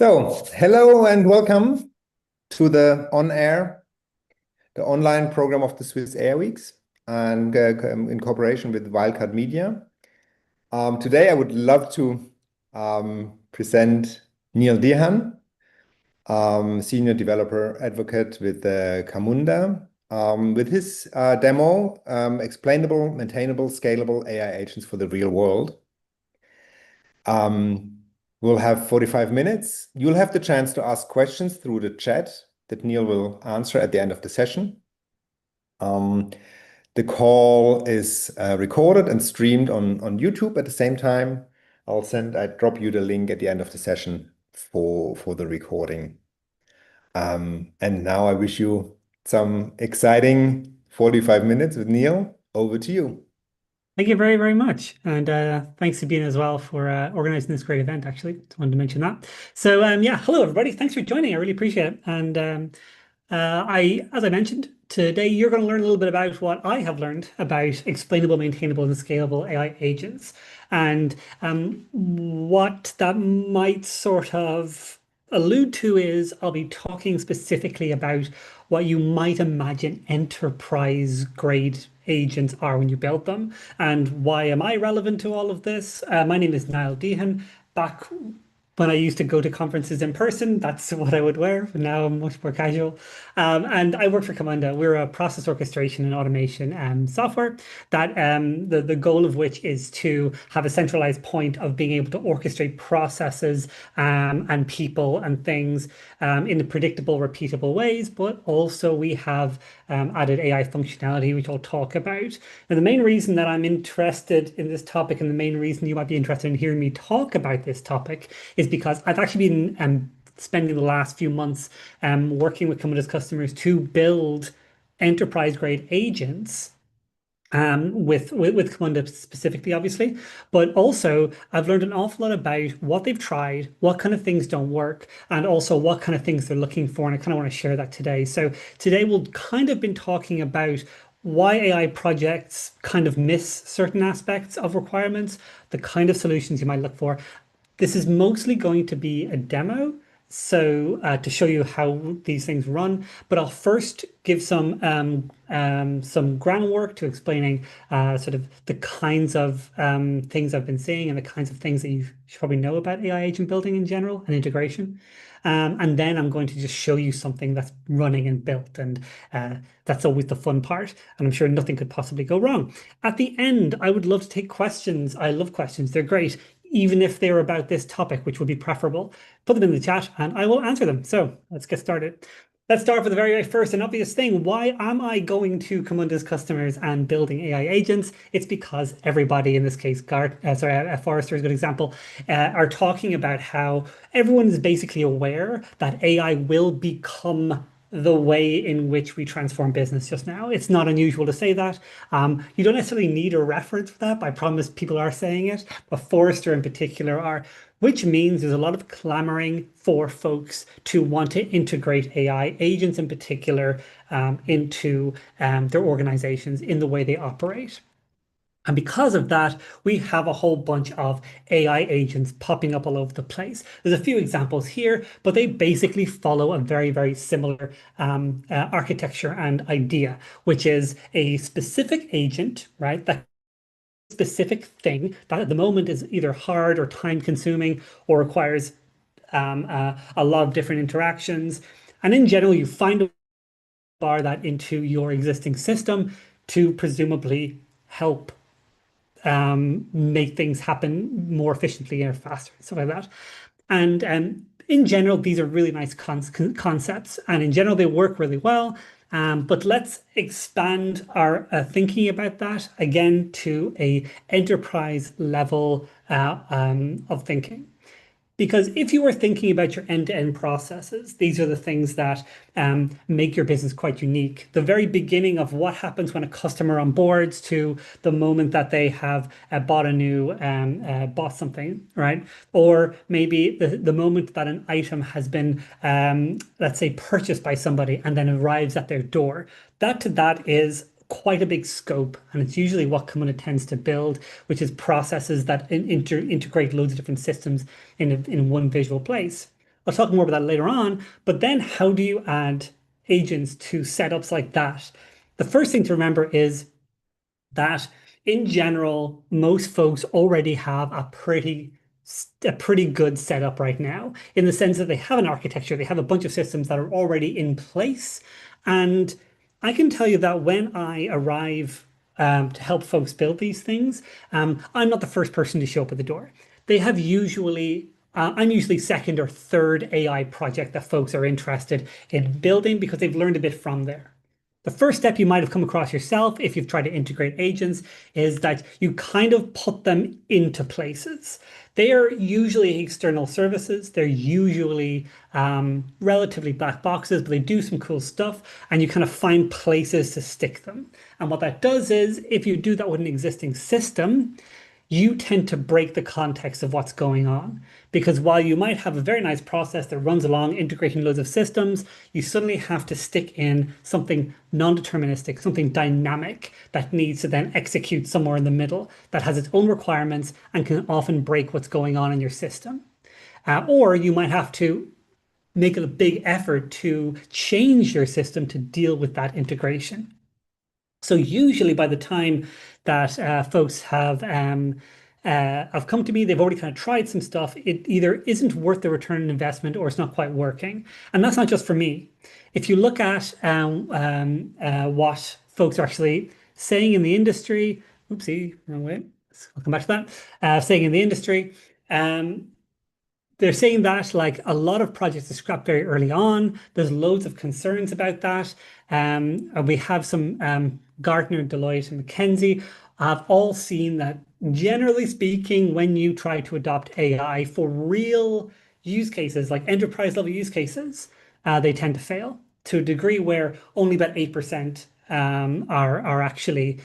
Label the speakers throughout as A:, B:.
A: So, hello and welcome to the the online program of the Swiss Air Weeks, and in cooperation with Wildcard Media. Today, I would love to present Neil Dehan, Senior Developer Advocate with Camunda, with his demo, Explainable, Maintainable, Scalable AI Agents for the Real World. We'll have 45 minutes. You'll have the chance to ask questions through the chat that Neil will answer at the end of the session. The call is recorded and streamed on YouTube at the same time. I drop you the link at the end of the session for the recording. And now I wish you some exciting 45 minutes with Neil. Over to you.
B: Thank you very, very much. And thanks to Sabine as well for organizing this great event, actually. Just wanted to mention that. So yeah, hello, everybody. Thanks for joining. I really appreciate it. And as I mentioned, today you're going to learn a little bit about what I have learned about explainable, maintainable, and scalable AI agents. And what that might sort of allude to is I'll be talking specifically about what you might imagine enterprise grade agents are when you build them. And why am I relevant to all of this? My name is Niall Dehan. Back when I used to go to conferences in person, that's what I would wear. But now I'm much more casual. And I work for Camunda. We're a process orchestration and automation software that the goal of which is to have a centralized point of being able to orchestrate processes and people and things in predictable, repeatable ways. But also we have added AI functionality, which I'll talk about. And the main reason that I'm interested in this topic, and the main reason you might be interested in hearing me talk about this topic, is because I've actually been spending the last few months working with Camunda's customers to build enterprise grade agents with Camunda specifically, obviously, but also I've learned an awful lot about what they've tried, what kind of things don't work, and also what kind of things they're looking for. And I kind of want to share that today. So today we'll kind of been talking about why AI projects kind of miss certain aspects of requirements, the kind of solutions you might look for. This is mostly going to be a demo, so to show you how these things run, but I'll first give some groundwork to explaining sort of the kinds of things I've been seeing and the kinds of things that you should probably know about AI agent building in general and integration. And then I'm going to just show you something that's running and built, and that's always the fun part. And I'm sure nothing could possibly go wrong. At the end, I would love to take questions. I love questions. They're great, even if they're about this topic, which would be preferable. Put them in the chat and I will answer them. So let's get started. Let's start with the very first and obvious thing. Why am I going to Camunda's customers and building AI agents? It's because everybody, in this case, Forrester is a good example, are talking about how everyone is basically aware that AI will become the way in which we transform business just now. It's not unusual to say that. You don't necessarily need a reference for that, but I promise people are saying it, but Forrester in particular are, which means there's a lot of clamoring for folks to want to integrate AI agents in particular into their organizations in the way they operate. And because of that, we have a whole bunch of AI agents popping up all over the place. There's a few examples here, but they basically follow a very, very similar architecture and idea, which is a specific agent, right? That specific thing that at the moment is either hard or time consuming or requires a lot of different interactions. And in general, you find a bar that into your existing system to presumably help make things happen more efficiently or faster, stuff like that. And in general, these are really nice concepts, and in general, they work really well. But let's expand our thinking about that again to a enterprise level of thinking. Because if you were thinking about your end-to-end processes, these are the things that make your business quite unique. The very beginning of what happens when a customer onboards to the moment that they have bought something, right? Or maybe the moment that an item has been, let's say, purchased by somebody and then arrives at their door. That is quite a big scope, and it's usually what Camunda tends to build, which is processes that integrate loads of different systems in one visual place. I'll talk more about that later on. But then how do you add agents to setups like that? The first thing to remember is that in general, most folks already have a pretty good setup right now, in the sense that they have an architecture, they have a bunch of systems that are already in place. And I can tell you that when I arrive to help folks build these things, I'm not the first person to show up at the door. They have usually I'm usually second or third AI project that folks are interested in building because they've learned a bit from there. The first step you might have come across yourself if you've tried to integrate agents is that you kind of put them into places. They are usually external services. They're usually relatively black boxes, but they do some cool stuff, and you kind of find places to stick them. And what that does is, if you do that with an existing system, you tend to break the context of what's going on. Because while you might have a very nice process that runs along integrating loads of systems, you suddenly have to stick in something non-deterministic, something dynamic that needs to then execute somewhere in the middle that has its own requirements and can often break what's going on in your system. Or you might have to make a big effort to change your system to deal with that integration. So usually by the time that folks have come to me, they've already kind of tried some stuff. It either isn't worth the return on investment or it's not quite working. And that's not just for me. If you look at what folks are actually saying in the industry, oopsie, wrong way. I'll come back to that. Saying in the industry, they're saying that like a lot of projects are scrapped very early on. There's loads of concerns about that. We have some Gartner, Deloitte, and McKinsey have all seen that generally speaking, when you try to adopt AI for real use cases, like enterprise level use cases, they tend to fail to a degree where only about 8% are actually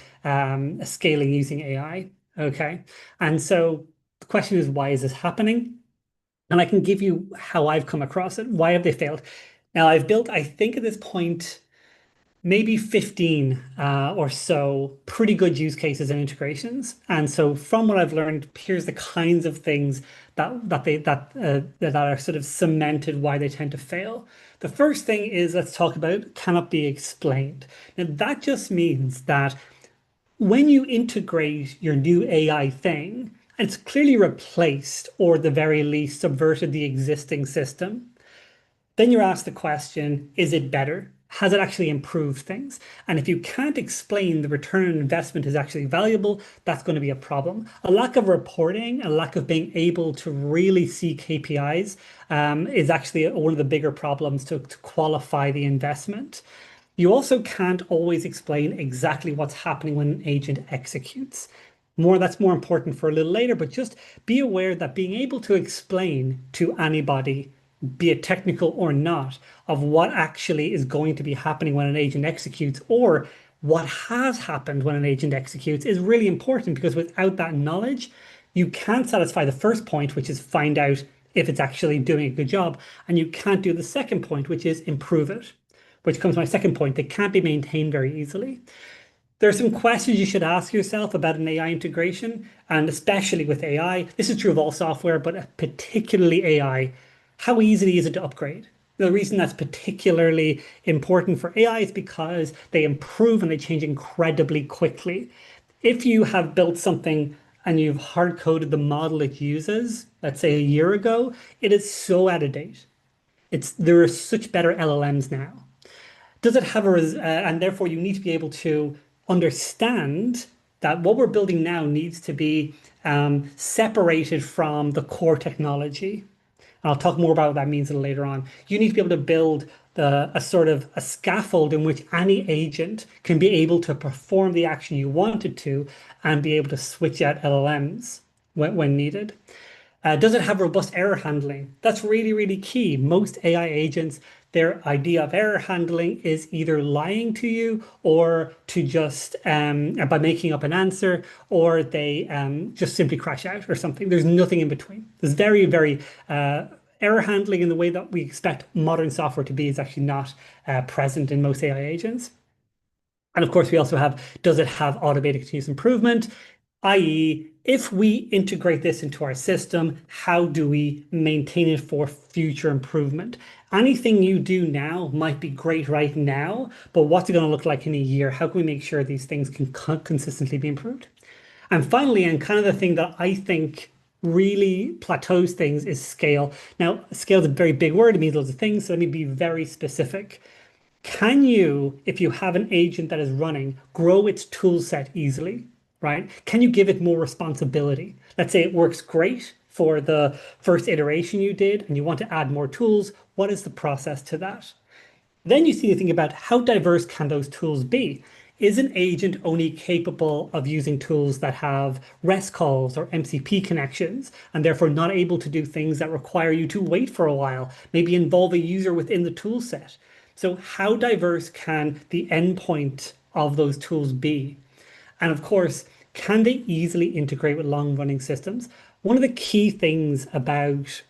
B: scaling using AI. Okay. And so the question is, why is this happening? And I can give you how I've come across it. Why have they failed? Now, I've built, I think at this point, maybe 15 or so pretty good use cases and integrations. And so from what I've learned, here's the kinds of things that are sort of cemented why they tend to fail. The first thing is, let's talk about cannot be explained. Now, that just means that when you integrate your new AI thing, it's clearly replaced or at the very least subverted the existing system. Then you're asked the question, is it better? Has it actually improved things? And if you can't explain the return on investment is actually valuable, that's going to be a problem. A lack of reporting, a lack of being able to really see KPIs is actually one of the bigger problems to qualify the investment. You also can't always explain exactly what's happening when an agent executes. That's more important for a little later, but just be aware that being able to explain to anybody, be it technical or not, of what actually is going to be happening when an agent executes or what has happened when an agent executes is really important, because without that knowledge, you can't satisfy the first point, which is find out if it's actually doing a good job. And you can't do the second point, which is improve it, which comes to my second point. They can't be maintained very easily. There are some questions you should ask yourself about an AI integration, and especially with AI. This is true of all software, but particularly AI. How easy is it to upgrade? The reason that's particularly important for AI is because they improve and they change incredibly quickly. If you have built something and you've hard coded the model it uses, let's say a year ago, it is so out of date. There are such better LLMs now. Does it have and therefore you need to be able to understand that what we're building now needs to be separated from the core technology. And I'll talk more about what that means a little later on. You need to be able to build a sort of a scaffold in which any agent can be able to perform the action you wanted to and be able to switch out LLMs when needed. Does it have robust error handling? That's really, really key. Most AI agents, their idea of error handling is either lying to you or to just by making up an answer, or they just simply crash out or something. There's nothing in between. There's very, very error handling in the way that we expect modern software to be is actually not present in most AI agents. And of course, we also have, does it have automated continuous improvement? I.e., if we integrate this into our system, how do we maintain it for future improvement? Anything you do now might be great right now, but what's it going to look like in a year? How can we make sure these things can consistently be improved? And finally, and kind of the thing that I think really plateaus things is scale. Now, scale is a very big word. It means loads of things. So let me be very specific. Can you, if you have an agent that is running, grow its tool set easily, right? Can you give it more responsibility? Let's say it works great for the first iteration you did and you want to add more tools. What is the process to that? Then you see to think about how diverse can those tools be? Is an agent only capable of using tools that have REST calls or MCP connections and therefore not able to do things that require you to wait for a while, maybe involve a user within the tool set? So how diverse can the endpoint of those tools be? And of course, can they easily integrate with long running systems? One of the key things about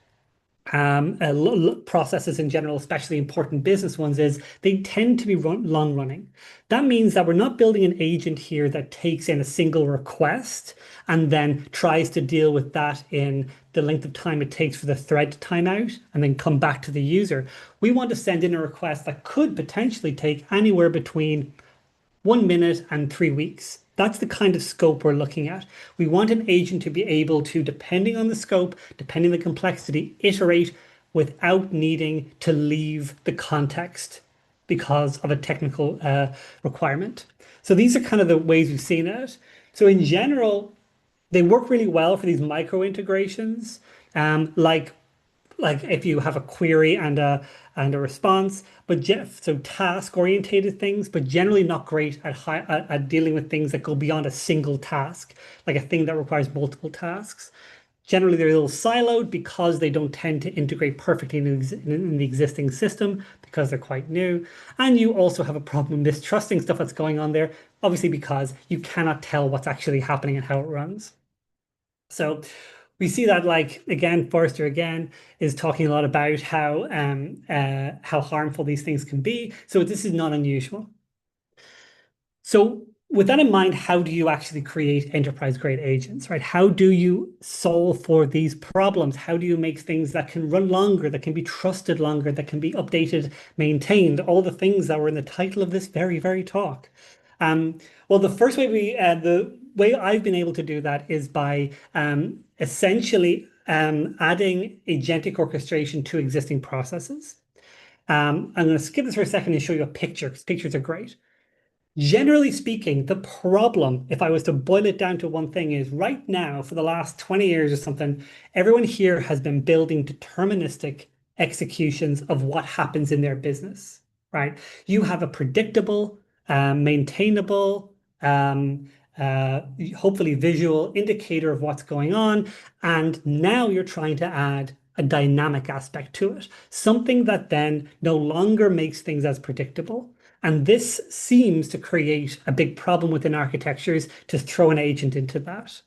B: processes in general, especially important business ones, is they tend to be long running. That means that we're not building an agent here that takes in a single request and then tries to deal with that in the length of time it takes for the thread to time out and then come back to the user. We want to send in a request that could potentially take anywhere between 1 minute and 3 weeks. That's the kind of scope we're looking at. We want an agent to be able to, depending on the scope, depending on the complexity, iterate without needing to leave the context because of a technical requirement. So these are kind of the ways we've seen it. So in general, they work really well for these micro integrations, like if you have a query and a response, but so task orientated things, but generally not great at dealing with things that go beyond a single task, like a thing that requires multiple tasks. Generally, they're a little siloed because they don't tend to integrate perfectly in the existing system because they're quite new. And you also have a problem mistrusting stuff that's going on there, obviously because you cannot tell what's actually happening and how it runs. So we see that, like, again, Forrester again is talking a lot about how harmful these things can be. So this is not unusual. So with that in mind, how do you actually create enterprise grade agents, right? How do you solve for these problems? How do you make things that can run longer, that can be trusted longer, that can be updated, maintained, all the things that were in the title of this very talk? Well, the first way the way I've been able to do that is by essentially adding agentic orchestration to existing processes. I'm going to skip this for a second and show you a picture because pictures are great. Generally speaking, the problem, if I was to boil it down to one thing, is right now, for the last 20 years or something, everyone here has been building deterministic executions of what happens in their business, right? You have a predictable, maintainable, hopefully visual indicator of what's going on. And now you're trying to add a dynamic aspect to it, something that then no longer makes things as predictable. And this seems to create a big problem within architectures to throw an agent into that.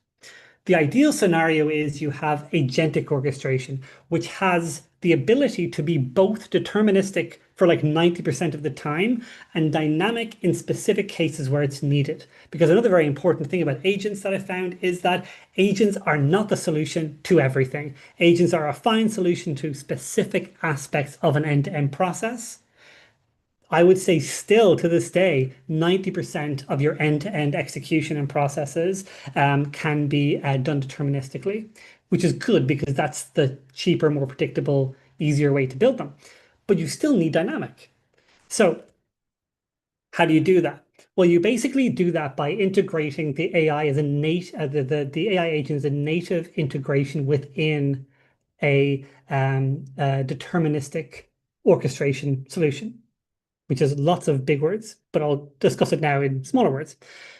B: The ideal scenario is you have agentic orchestration, which has the ability to be both deterministic for like 90% of the time and dynamic in specific cases where it's needed. Because another very important thing about agents that I found is that agents are not the solution to everything. Agents are a fine solution to specific aspects of an end-to-end process. I would say still to this day, 90% of your end-to-end execution and processes can be done deterministically, which is good because that's the cheaper, more predictable, easier way to build them. But you still need dynamic. So how do you do that? Well, you basically do that by integrating the AI as a the AI agent as a native integration within a deterministic orchestration solution, which is lots of big words, but I'll discuss it now in smaller words.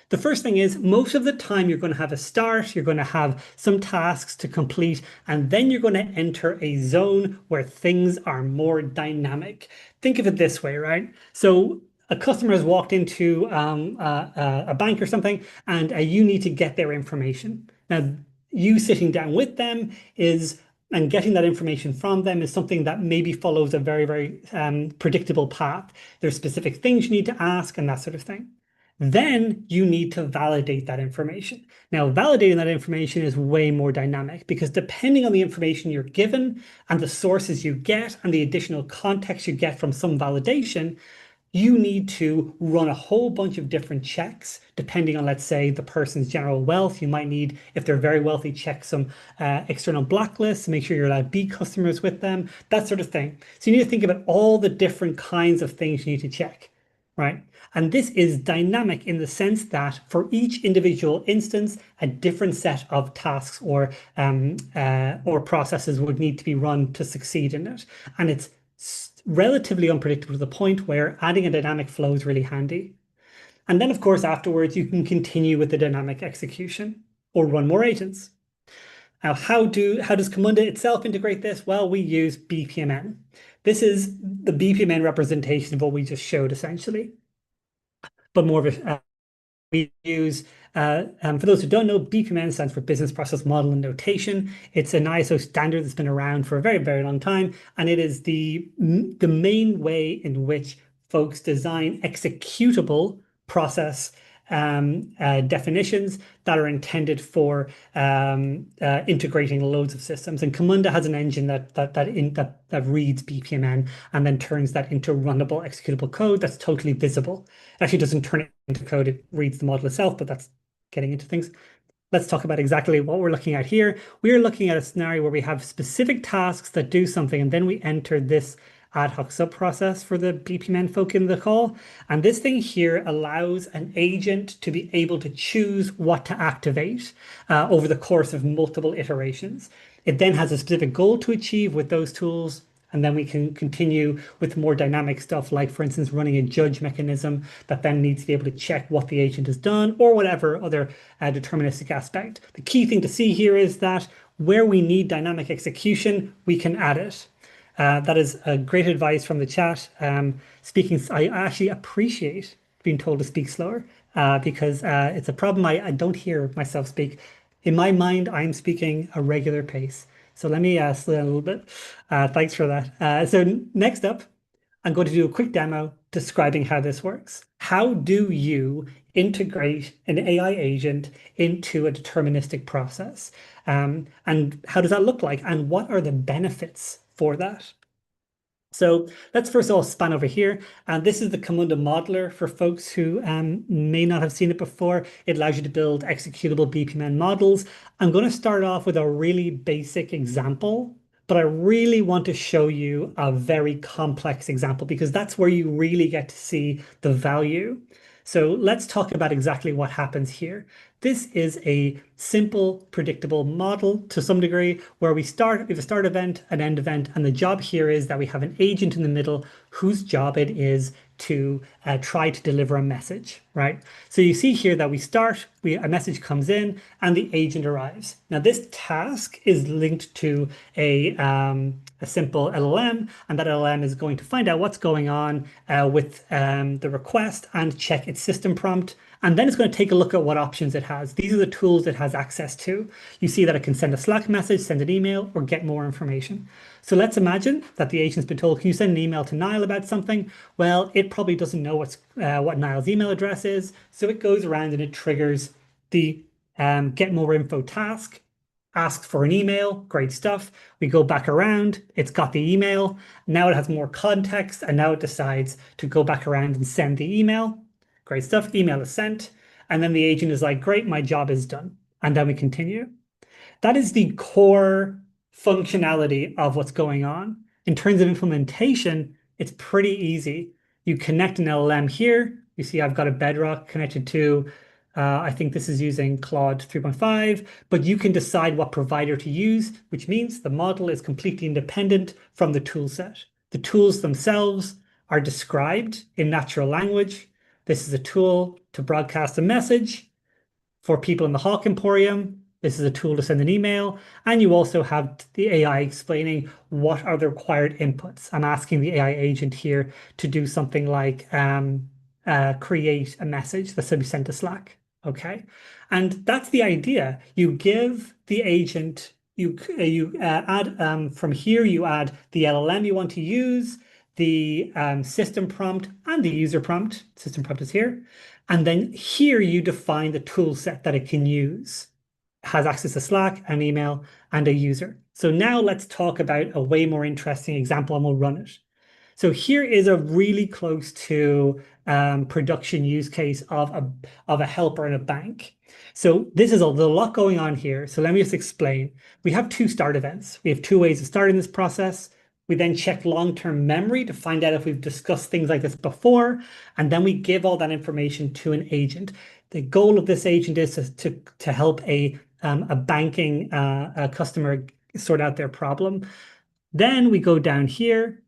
B: The first thing is most of the time you're going to have a start, you're going to have some tasks to complete, and then you're going to enter a zone where things are more dynamic. Think of it this way, right? So a customer has walked into a bank or something, and you need to get their information. Now, you sitting down with them is and getting that information from them is something that maybe follows a very predictable path. There's specific things you need to ask and that sort of thing. Then you need to validate that information. Now, validating that information is way more dynamic because depending on the information you're given and the sources you get and the additional context you get from some validation, you need to run a whole bunch of different checks depending on, let's say, the person's general wealth. You might need, if they're very wealthy, check some external blacklists, make sure you're allowed to be customers with them, that sort of thing. So you need to think about all the different kinds of things you need to check, right? And this is dynamic in the sense that for each individual instance, a different set of tasks or processes would need to be run to succeed in it. And it's relatively unpredictable to the point where adding a dynamic flow is really handy. And then, of course, afterwards, you can continue with the dynamic execution or run more agents. Now, how does Camunda itself integrate this? Well, we use BPMN. This is the BPMN representation of what we just showed, essentially. But more of a we use, for those who don't know, BPMN stands for Business Process Model and Notation. It's an ISO standard that's been around for a very, very long time, and it is the main way in which folks design executable process definitions that are intended for integrating loads of systems. And Camunda has an engine that reads BPMN and then turns that into runnable executable code that's totally visible. It actually doesn't turn it into code, it reads the model itself, but that's getting into things. Let's talk about exactly what we're looking at here. We are looking at a scenario where we have specific tasks that do something, and then we enter this ad hoc sub-process for the BPMN folk in the call. And this thing here allows an agent to be able to choose what to activate over the course of multiple iterations. It then has a specific goal to achieve with those tools. And then we can continue with more dynamic stuff, like, for instance, running a judge mechanism that then needs to be able to check what the agent has done or whatever other deterministic aspect. The key thing to see here is that where we need dynamic execution, we can add it. That is great advice from the chat. I actually appreciate being told to speak slower because it's a problem. I don't hear myself speak. In my mind, I'm speaking a regular pace. So let me slow down a little bit. Thanks for that. So next up, I'm going to do a quick demo describing how this works. How do you integrate an AI agent into a deterministic process? And how does that look like? And what are the benefits for that? So let's first of all span over here. And this is the Camunda modeler for folks who may not have seen it before. It allows you to build executable BPMN models. I'm going to start off with a really basic example, but I really want to show you a very complex example because that's where you really get to see the value. So let's talk about exactly what happens here. This is a simple, predictable model to some degree where we have a start event, an end event, and the job here is that we have an agent in the middle whose job it is to try to deliver a message, right? So you see here that a message comes in and the agent arrives. Now this task is linked to a simple LLM, and that LLM is going to find out what's going on with the request and check its system prompt. And then it's going to take a look at what options it has. These are the tools it has access to. You see that it can send a Slack message, send an email, or get more information. So let's imagine that the agent's been told, can you send an email to Niall about something? Well, it probably doesn't know what Niall's email address is. So it goes around and it triggers the get more info task, asks for an email, great stuff. We go back around, it's got the email. Now it has more context, and now it decides to go back around and send the email. Great stuff, email is sent. And then the agent is like, great, my job is done. And then we continue. That is the core functionality of what's going on. In terms of implementation, it's pretty easy. You connect an LLM here. You see I've got a Bedrock connected to, I think this is using Claude 3.5, but you can decide what provider to use, which means the model is completely independent from the tool set. The tools themselves are described in natural language. This is a tool to broadcast a message for people in the Hawk Emporium. This is a tool to send an email. And you also have the AI explaining what are the required inputs. I'm asking the AI agent here to do something like create a message that's to be sent to Slack. Okay. And that's the idea. You give the agent, you add from here, you add the LLM you want to use, the system prompt and the user prompt. System prompt is here. And then here you define the tool set that it can use. It has access to Slack, an email, and a user. So now let's talk about a way more interesting example and we'll run it. So here is a really close to production use case of a helper in a bank. So this is a lot going on here. So let me just explain. We have two start events. We have two ways of starting this process. We then check long-term memory to find out if we've discussed things like this before. And then we give all that information to an agent. The goal of this agent is to help a banking customer sort out their problem. Then we go down here.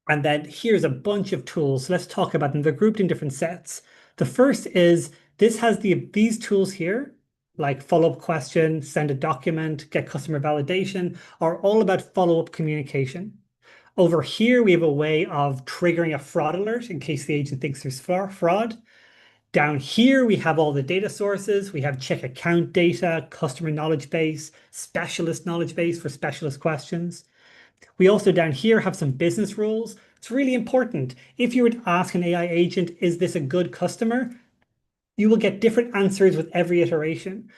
B: And then here's a bunch of tools. So let's talk about them. They're grouped in different sets. The first is this has these tools here, like follow-up question, send a document, get customer validation, are all about follow-up communication. Over here, we have a way of triggering a fraud alert in case the agent thinks there's fraud. Down here, we have all the data sources. We have check account data, customer knowledge base, specialist knowledge base for specialist questions. We also down here have some business rules. It's really important. If you were to ask an AI agent, is this a good customer? You will get different answers with every iteration.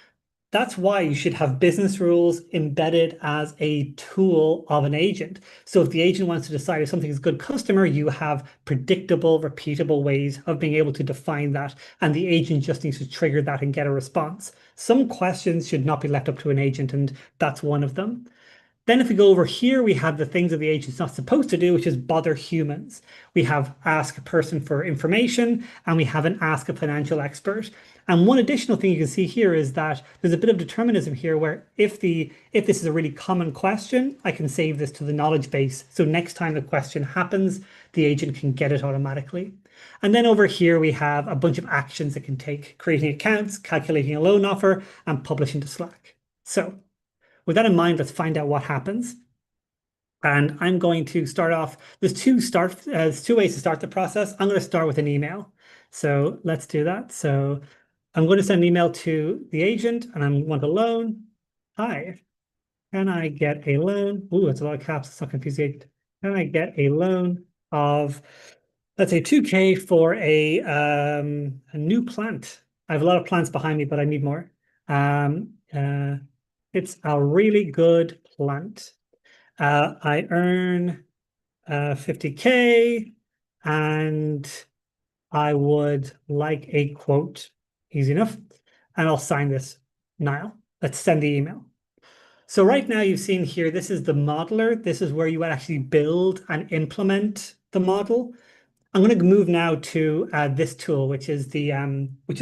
B: That's why you should have business rules embedded as a tool of an agent. So if the agent wants to decide if something is a good customer, you have predictable, repeatable ways of being able to define that. And the agent just needs to trigger that and get a response. Some questions should not be left up to an agent, and that's one of them. Then if we go over here, we have the things that the agent's not supposed to do, which is bother humans. We have ask a person for information, and we have an ask a financial expert. And one additional thing you can see here is that there's a bit of determinism here where if this is a really common question, I can save this to the knowledge base. So next time the question happens, the agent can get it automatically. And then over here, we have a bunch of actions it can take, creating accounts, calculating a loan offer, and publishing to Slack. So with that in mind, let's find out what happens. And I'm going to start off, there's two ways to start the process. I'm going to start with an email. So let's do that. So I'm going to send an email to the agent and I want a loan. Hi, can I get a loan? Ooh, that's a lot of caps. It's not confusing the agent. Can I get a loan of, let's say 2K for a new plant? I have a lot of plants behind me, but I need more. It's a really good plant. I earn 50K and I would like a quote. Easy enough. And I'll sign this now. Let's send the email. So right now you've seen here, this is the modeler. This is where you would actually build and implement the model. I'm going to move now to this tool, which is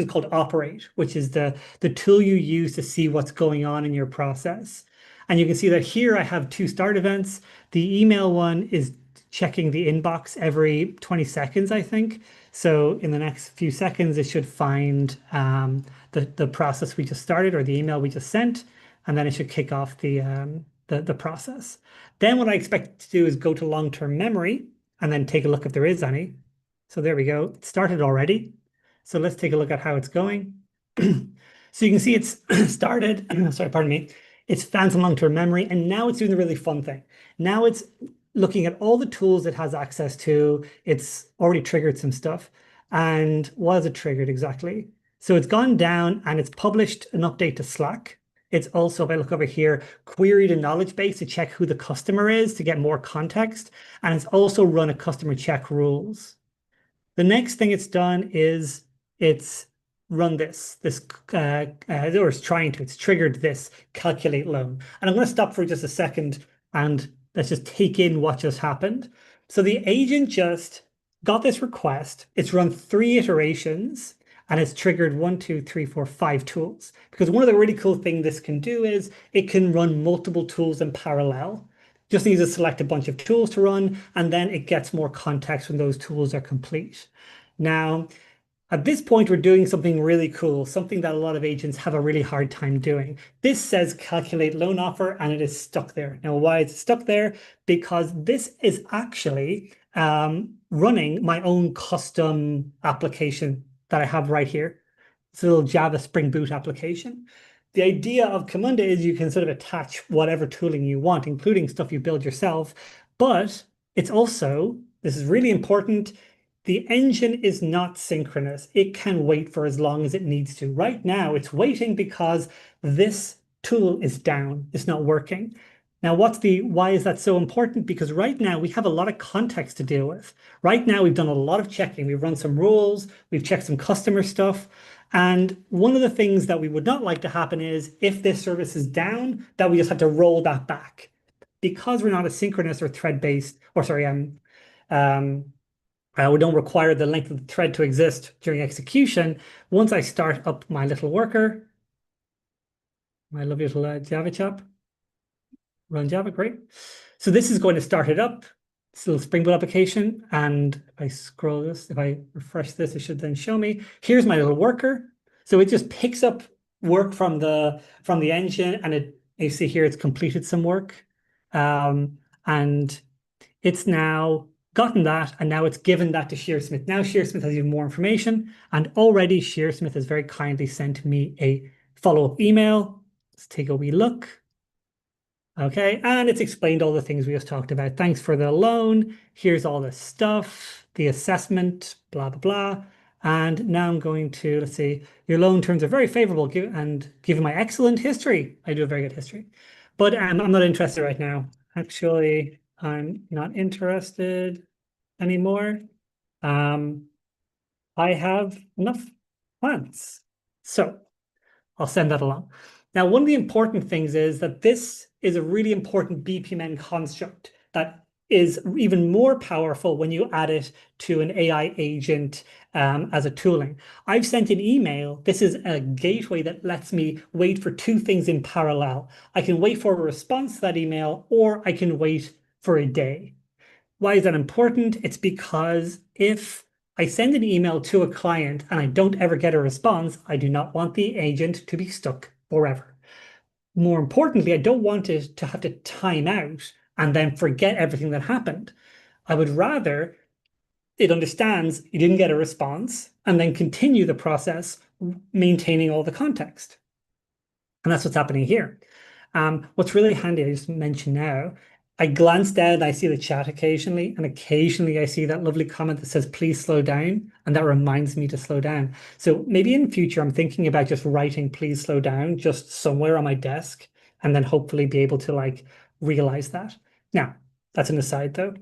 B: called Operate, which is the tool you use to see what's going on in your process. And you can see that here I have two start events. The email one is checking the inbox every 20 seconds, I think. So in the next few seconds, it should find the process we just started or the email we just sent, and then it should kick off the process. Then what I expect to do is go to long-term memory and then take a look if there is any. So there we go. It started already. So let's take a look at how it's going. So you can see it's started, sorry, pardon me. It's found some long-term memory, and now it's doing the really fun thing. Now it's looking at all the tools it has access to. It's already triggered some stuff. And what has it triggered exactly? So it's gone down and it's published an update to Slack. It's also, if I look over here, queried a knowledge base to check who the customer is to get more context. And it's also run a customer check rules. The next thing it's done is it's run this, or it's trying to, it's triggered this calculate loan. And I'm going to stop for just a second and let's just take in what just happened. So the agent just got this request. It's run 3 iterations and it's triggered 1, 2, 3, 4, 5 tools. Because one of the really cool things this can do is it can run multiple tools in parallel. Just needs to select a bunch of tools to run, and then it gets more context when those tools are complete. Now, at this point, we're doing something really cool, something that a lot of agents have a really hard time doing. This says calculate loan offer, and it is stuck there. Now, why is it stuck there? Because this is actually running my own custom application that I have right here. It's a little Java Spring Boot application. The idea of Camunda is you can sort of attach whatever tooling you want, including stuff you build yourself. But it's also, this is really important, the engine is not synchronous. It can wait for as long as it needs to. Right now, it's waiting because this tool is down. It's not working. Now, why is that so important? Because right now we have a lot of context to deal with. Right now, we've done a lot of checking. We've run some rules, we've checked some customer stuff. And one of the things that we would not like to happen is if this service is down, that we just have to roll that back. Because we're not asynchronous or thread-based, or sorry, um, we don't require the length of the thread to exist during execution. Once I start up my little worker, my lovely little Java chap, run Java, great. So this is going to start it up. It's a little Spring Boot application. And if I scroll this, if I refresh this, it should then show me. Here's my little worker. So it just picks up work from the engine, and you see here it's completed some work. And it's now gotten that, and now it's given that to Shearsmith. Now Shearsmith has even more information, and already Shearsmith has very kindly sent me a follow-up email. Let's take a wee look. Okay, and it's explained all the things we just talked about. Thanks for the loan. Here's all the stuff, the assessment, blah, blah, blah. And now I'm going to, let's see, your loan terms are very favorable, and given my excellent history, I do a very good history. But I'm not interested right now. Actually, I'm not interested anymore. I have enough plants. So I'll send that along. Now, one of the important things is that this is a really important BPMN construct that is even more powerful when you add it to an AI agent as a tooling. I've sent an email. This is a gateway that lets me wait for two things in parallel. I can wait for a response to that email, or I can wait for a day. Why is that important? It's because if I send an email to a client and I don't ever get a response, I do not want the agent to be stuck forever. More importantly, I don't want it to have to time out and then forget everything that happened. I would rather it understands you didn't get a response and then continue the process maintaining all the context. And that's what's happening here. What's really handy, I just mentioned now, I glance down, I see the chat occasionally, and occasionally I see that lovely comment that says, please slow down. And that reminds me to slow down. So maybe in future, I'm thinking about just writing, please slow down, just somewhere on my desk, and then hopefully be able to like realize that. Now, that's an aside though.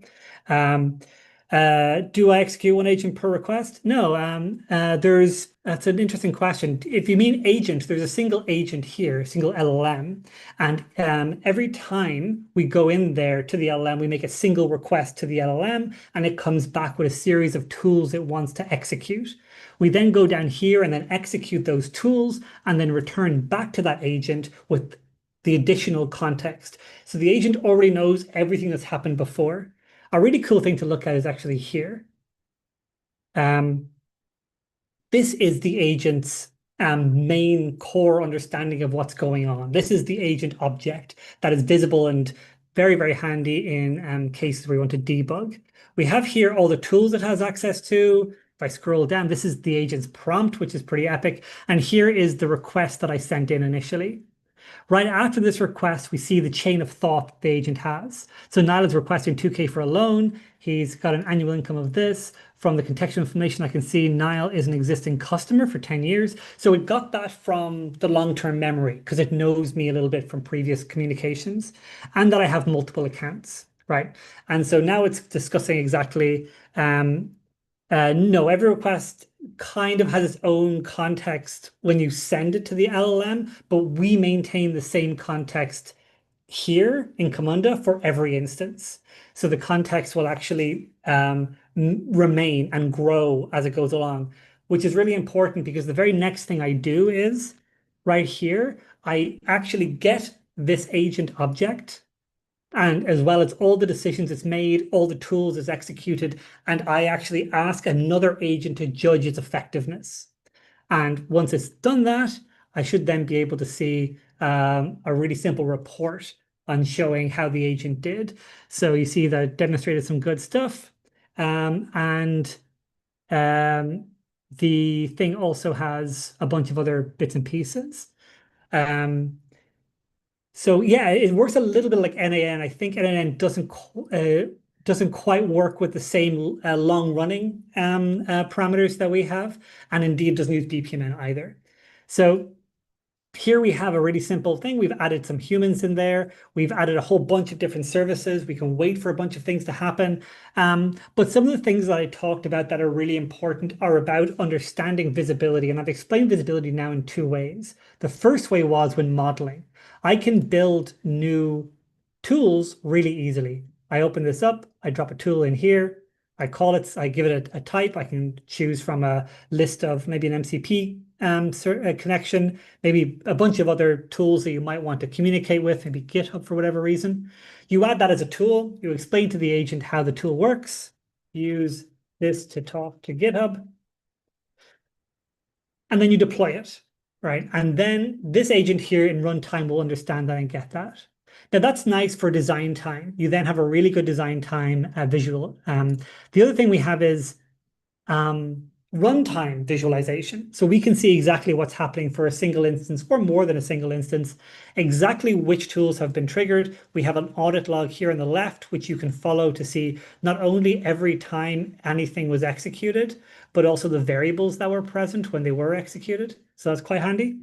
B: Do I execute one agent per request? No, that's an interesting question. If you mean agent, there's a single agent here, a single LLM. And every time we go in there to the LLM, we make a single request to the LLM, and it comes back with a series of tools it wants to execute. We then go down here and then execute those tools and then return back to that agent with the additional context. So the agent already knows everything that's happened before. A really cool thing to look at is actually here. This is the agent's main core understanding of what's going on. This is the agent object that is visible and very, very handy in cases where we want to debug. We have here all the tools it has access to. If I scroll down, this is the agent's prompt, which is pretty epic. And here is the request that I sent in initially. Right after this request, we see the chain of thought the agent has. So Niall is requesting 2K for a loan. He's got an annual income of this. From the contextual information, I can see Niall is an existing customer for 10 years. So it got that from the long-term memory because it knows me a little bit from previous communications, and that I have multiple accounts, right? And so now it's discussing exactly, no, every request kind of has its own context when you send it to the LLM, but we maintain the same context here in Camunda for every instance. So the context will actually remain and grow as it goes along, which is really important because the very next thing I do is right here, I actually get this agent object, and as well as all the decisions it's made, all the tools it's executed, and I actually ask another agent to judge its effectiveness. And once it's done that, I should then be able to see a really simple report on showing how the agent did. So you see that it demonstrated some good stuff. And the thing also has a bunch of other bits and pieces. So yeah, it works a little bit like NAN. I think NAN doesn't doesn't quite work with the same long-running parameters that we have, and indeed doesn't use BPMN either. So here we have a really simple thing. We've added some humans in there. We've added a whole bunch of different services. We can wait for a bunch of things to happen. But some of the things that I talked about that are really important are about understanding visibility. And I've explained visibility now in two ways. The first way was when modeling. I can build new tools really easily. I open this up, I drop a tool in here, I call it, I give it a type. I can choose from a list of maybe an MCP connection, maybe a bunch of other tools that you might want to communicate with, maybe GitHub for whatever reason. You add that as a tool, you explain to the agent how the tool works, use this to talk to GitHub, and then you deploy it, right? And then this agent here in runtime will understand that and get that. Now that's nice for design time. You then have a really good design time visual. The other thing we have is runtime visualization. So we can see exactly what's happening for a single instance or more than a single instance, exactly which tools have been triggered. We have an audit log here on the left, which you can follow to see not only every time anything was executed, but also the variables that were present when they were executed. So that's quite handy.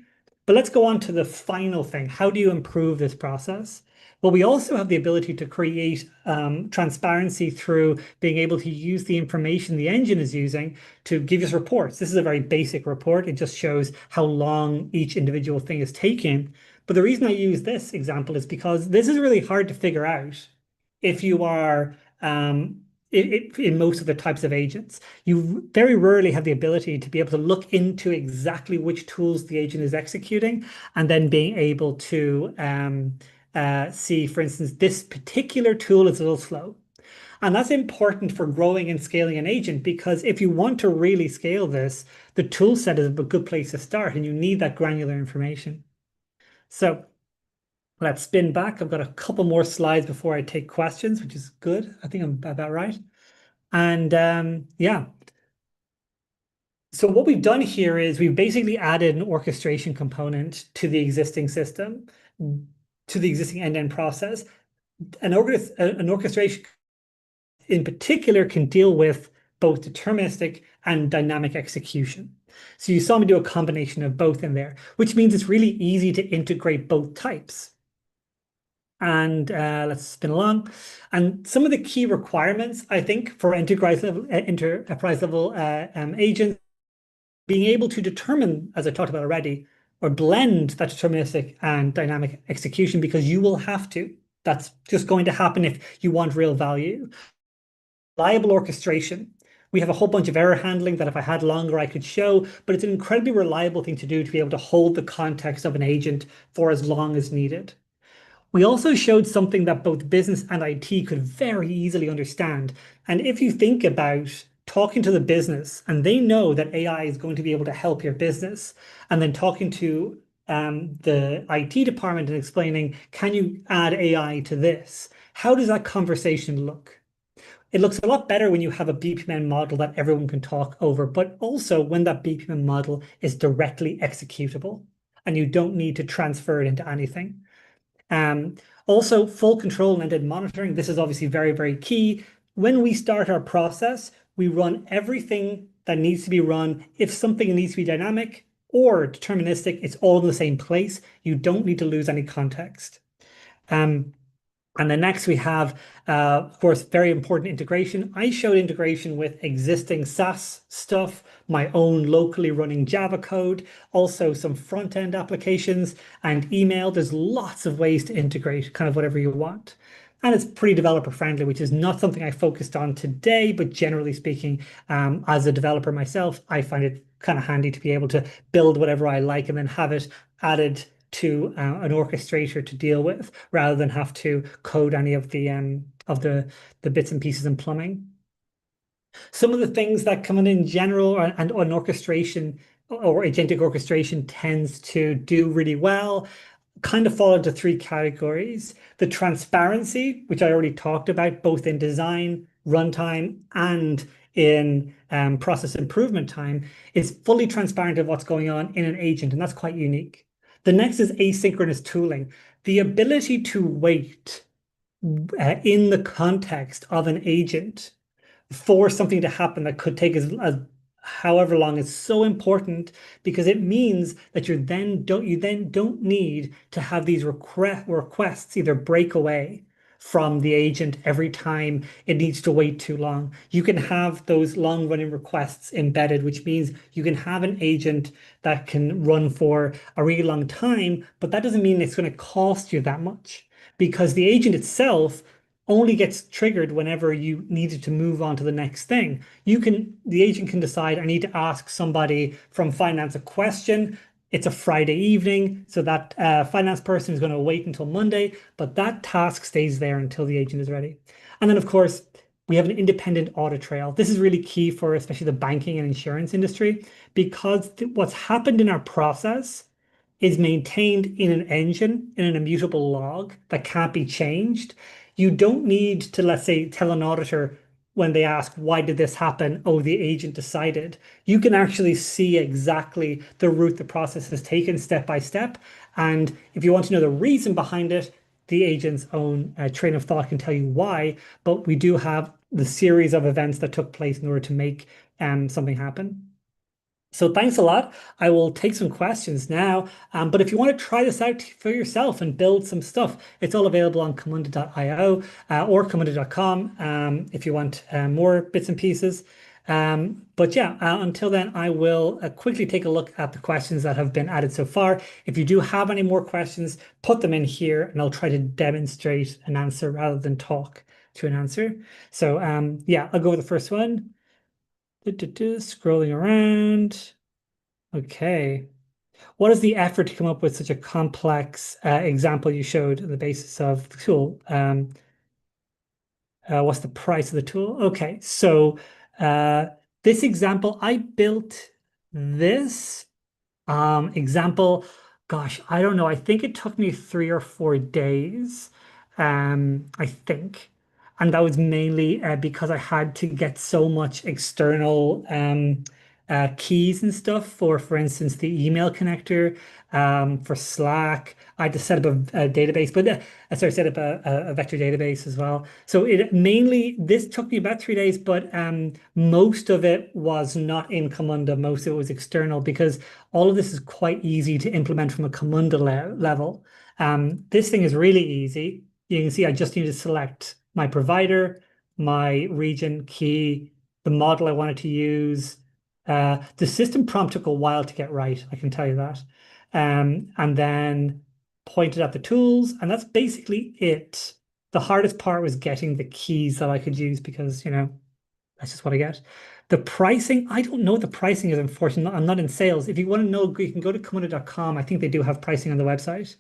B: But let's go on to the final thing. How do you improve this process? Well, we also have the ability to create transparency through being able to use the information the engine is using to give us reports. This is a very basic report. It just shows how long each individual thing is taking. But the reason I use this example is because this is really hard to figure out if you are in most of the types of agents. You very rarely have the ability to be able to look into exactly which tools the agent is executing and then being able to see, for instance, this particular tool is a little slow. And that's important for growing and scaling an agent, because if you want to really scale this, the tool set is a good place to start, and you need that granular information. So let's spin back. I've got a couple more slides before I take questions, which is good. I think I'm about right. And yeah. So what we've done here is we've basically added an orchestration component to the existing system, to the existing end-to-end process. An orchestration in particular can deal with both deterministic and dynamic execution. So you saw me do a combination of both in there, which means it's really easy to integrate both types. And let's spin along. And some of the key requirements, I think, for enterprise level agents, being able to determine, as I talked about already, or blend that deterministic and dynamic execution, because you will have to. That's just going to happen if you want real value. Reliable orchestration. We have a whole bunch of error handling that if I had longer, I could show, but it's an incredibly reliable thing to do to be able to hold the context of an agent for as long as needed. We also showed something that both business and IT could very easily understand. And if you think about talking to the business and they know that AI is going to be able to help your business, and then talking to the IT department and explaining, can you add AI to this? How does that conversation look? It looks a lot better when you have a BPMN model that everyone can talk over, but also when that BPMN model is directly executable and you don't need to transfer it into anything. Also, full control and ended monitoring. This is obviously very, very key. When we start our process, we run everything that needs to be run. If something needs to be dynamic or deterministic, it's all in the same place. You don't need to lose any context. And then next we have, of course, very important integration. I showed integration with existing SaaS stuff, my own locally running Java code, also some front-end applications and email. There's lots of ways to integrate kind of whatever you want. And it's pretty developer friendly, which is not something I focused on today, but generally speaking, as a developer myself, I find it kind of handy to be able to build whatever I like and then have it added to an orchestrator to deal with, rather than have to code any of the bits and pieces and plumbing. Some of the things that come in general, and an orchestration or agentic orchestration tends to do really well, kind of fall into three categories. The transparency, which I already talked about, both in design, runtime, and in process improvement time, is fully transparent of what's going on in an agent, and that's quite unique. The next is asynchronous tooling, the ability to wait in the context of an agent for something to happen that could take as however long is so important because it means that you then don't need to have these requests either break away from the agent every time it needs to wait too long. You can have those long running requests embedded, which means you can have an agent that can run for a really long time, but that doesn't mean it's going to cost you that much because the agent itself only gets triggered whenever you needed to move on to the next thing. The agent can decide, I need to ask somebody from finance a question. It's a Friday evening, so that finance person is going to wait until Monday, but that task stays there until the agent is ready. And then, of course, we have an independent audit trail. This is really key for especially the banking and insurance industry because what's happened in our process is maintained in an engine, in an immutable log that can't be changed. You don't need to, let's say, tell an auditor when they ask, why did this happen? Oh, the agent decided. You can actually see exactly the route the process has taken step by step. And if you want to know the reason behind it, the agent's own train of thought can tell you why. But we do have the series of events that took place in order to make something happen. So thanks a lot. I will take some questions now. But if you want to try this out for yourself and build some stuff, it's all available on camunda.io or camunda.com if you want more bits and pieces. But yeah, until then, I will quickly take a look at the questions that have been added so far. If you do have any more questions, put them in here and I'll try to demonstrate an answer rather than talk to an answer. So yeah, I'll go with the first one. Scrolling around. Okay. What is the effort to come up with such a complex example you showed on the basis of the tool? What's the price of the tool? Okay, so uh, this example, I built this example, gosh, I don't know. I think it took me 3 or 4 days, I think. And that was mainly because I had to get so much external keys and stuff for instance, the email connector, for Slack. I had to set up a database, but sorry, set up a vector database as well. So this took me about 3 days, but most of it was not in Camunda. Most of it was external because all of this is quite easy to implement from a Camunda level. This thing is really easy. You can see I just need to select my provider, my region key, the model I wanted to use. The system prompt took a while to get right, I can tell you that. And then pointed at the tools, and that's basically it. The hardest part was getting the keys that I could use because, that's just what I get. The pricing, I don't know what the pricing is, unfortunately. I'm not in sales. If you want to know, you can go to camunda.com. I think they do have pricing on the website.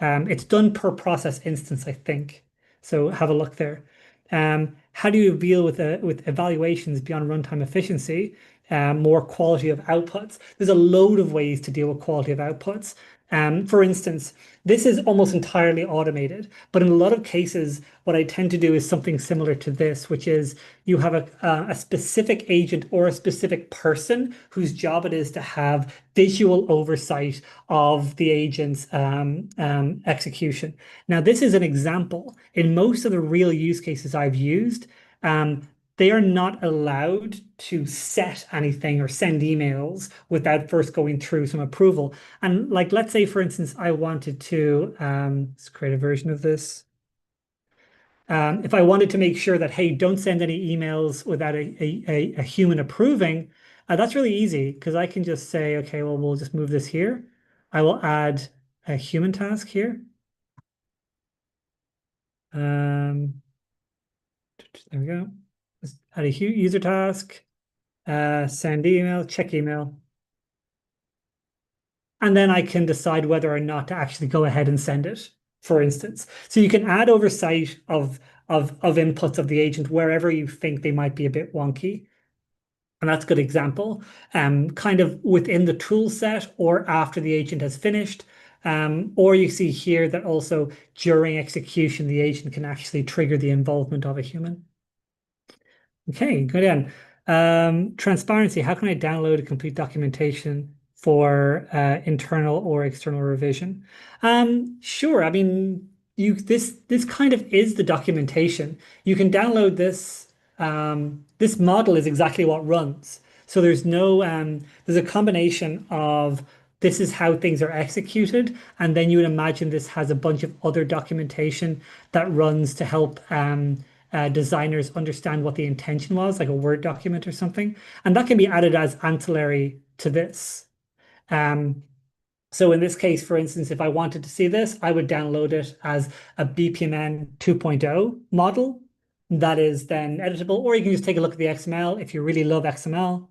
B: It's done per process instance, I think. So have a look there. How do you deal with evaluations beyond runtime efficiency, more quality of outputs? There's a load of ways to deal with quality of outputs. For instance, this is almost entirely automated, but in a lot of cases, what I tend to do is something similar to this, which is you have a specific agent or a specific person whose job it is to have visual oversight of the agent's execution. Now, this is an example. In most of the real use cases I've used, they are not allowed to set anything or send emails without first going through some approval. And like, let's say, for instance, I wanted to let's create a version of this. If I wanted to make sure that, hey, don't send any emails without a human approving, that's really easy because I can just say, okay, well, we'll just move this here. I will add a human task here. There we go. Let's add a user task, send email, check email. And then I can decide whether or not to actually go ahead and send it, for instance. So you can add oversight of inputs of the agent wherever you think they might be a bit wonky. And that's a good example. Kind of within the tool set or after the agent has finished. Or you see here that also during execution, the agent can actually trigger the involvement of a human. Okay, good then. Transparency. How can I download a complete documentation for internal or external revision? Sure. I mean, this kind of is the documentation. You can download this. This model is exactly what runs. So there's a combination of this is how things are executed, and then you would imagine this has a bunch of other documentation that runs to help designers understand what the intention was, like a Word document or something. And that can be added as ancillary to this. Um, so in this case, for instance, if I wanted to see this, I would download it as a BPMN 2.0 model that is then editable, or you can just take a look at the XML. If you really love XML,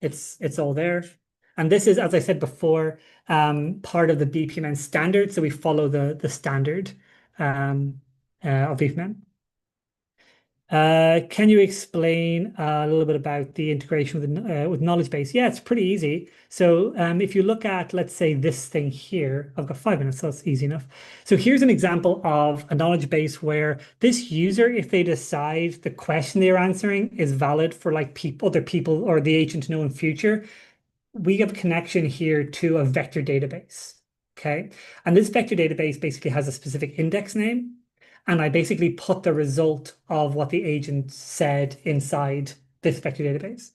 B: it's all there. And this is, as I said before, part of the BPMN standard. So we follow the standard of BPMN. Can you explain a little bit about the integration with knowledge base? Yeah, it's pretty easy. So if you look at, let's say, this thing here, I've got 5 minutes, so that's easy enough. So here's an example of a knowledge base where this user, if they decide the question they're answering is valid for like other people or the agent to know in future, we have a connection here to a vector database. Okay. And this vector database basically has a specific index name. And I basically put the result of what the agent said inside this vector database.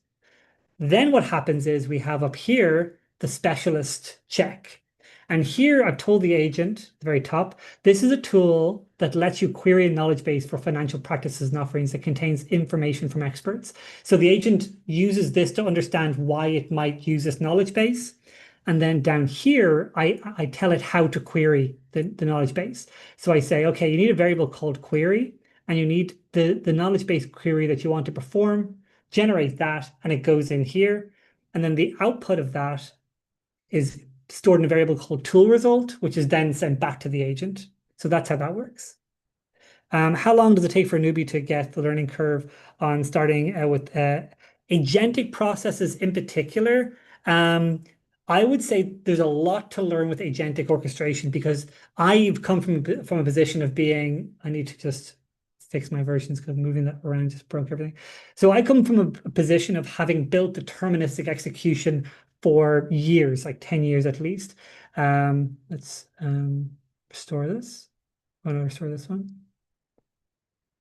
B: Then what happens is we have up here the specialist check. And here I've told the agent at the very top, this is a tool that lets you query a knowledge base for financial practices and offerings that contains information from experts. So the agent uses this to understand why it might use this knowledge base. And then down here, I tell it how to query the knowledge base. So I say, okay, you need a variable called query, and you need the knowledge base query that you want to perform, generate that, and it goes in here. And then the output of that is stored in a variable called tool result, which is then sent back to the agent. So that's how that works. How long does it take for a newbie to get the learning curve on starting with agentic processes in particular? I would say there's a lot to learn with agentic orchestration because I've come from a position of being, I need to just fix my versions because moving that around just broke everything. So I come from a position of having built deterministic execution for years, like 10 years at least. Let's restore this. I want to restore this one.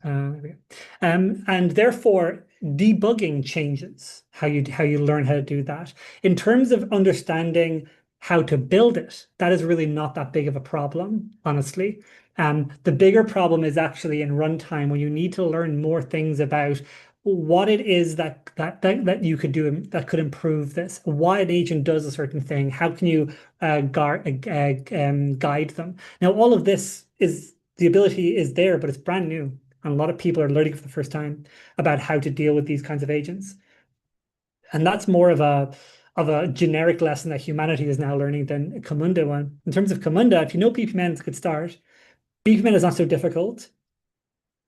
B: There we go. And therefore, debugging changes how you learn how to do that. In terms of understanding how to build it, that is really not that big of a problem, honestly. The bigger problem is actually in runtime when you need to learn more things about what it is that you could do that could improve this, why an agent does a certain thing, how can you guide them. Now, all of this is the ability is there, but it's brand new. And a lot of people are learning for the first time about how to deal with these kinds of agents. And that's more of a generic lesson that humanity is now learning than Camunda one. In terms of Camunda, if you know BPMN, it's a good start. BPMN is not so difficult.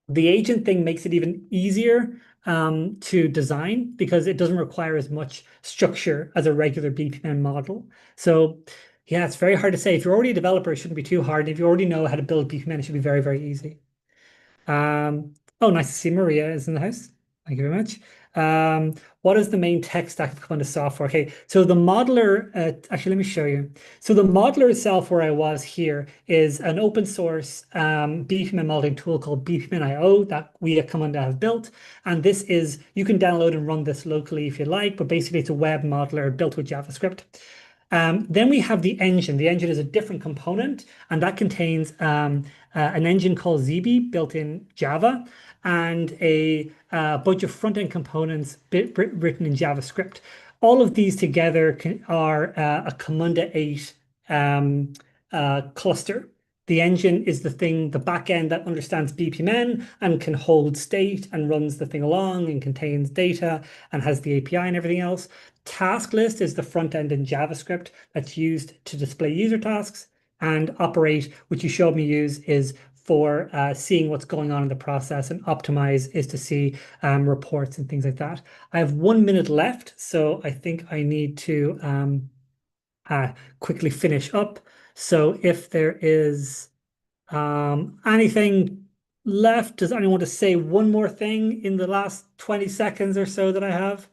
B: The agent thing makes it even easier to design because it doesn't require as much structure as a regular BPMN model. So yeah, it's very hard to say. If you're already a developer, it shouldn't be too hard. If you already know how to build BPMN, it should be very, very easy. Oh, nice to see Maria is in the house. Thank you very much. What is the main tech stack of Camunda software? Okay, so the modeler, actually, let me show you. So the modeler itself, where I was here, is an open source BPMN modeling tool called BPMN.io that we at Camunda have built. And this is, you can download and run this locally if you like, but basically it's a web modeler built with JavaScript. Then we have the engine. The engine is a different component, and that contains an engine called ZB built in Java and a bunch of front-end components written in JavaScript. All of these together are a Camunda 8 cluster. The engine is the thing, the backend that understands BPMN and can hold state and runs the thing along and contains data and has the API and everything else. Task list is the front end in JavaScript that's used to display user tasks, and operate, which you showed me use, is for seeing what's going on in the process, and optimize is to see reports and things like that. I have 1 minute left, so I think I need to quickly finish up. So if there is anything left, does anyone want to say one more thing in the last 20 seconds or so that I have?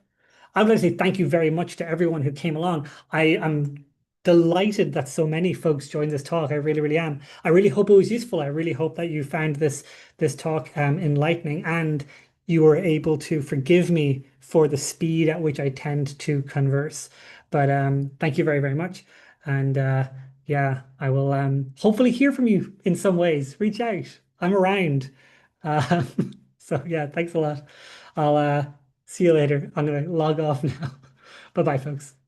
B: I would like to say thank you very much to everyone who came along. I'm delighted that so many folks joined this talk. I really, really am. I really hope it was useful. I really hope that you found this talk enlightening, and you were able to forgive me for the speed at which I tend to converse. But thank you very, very much. And yeah, I will hopefully hear from you in some ways. Reach out. I'm around. Uh, so yeah, thanks a lot. I'll see you later. I'm gonna log off now. Bye bye, folks.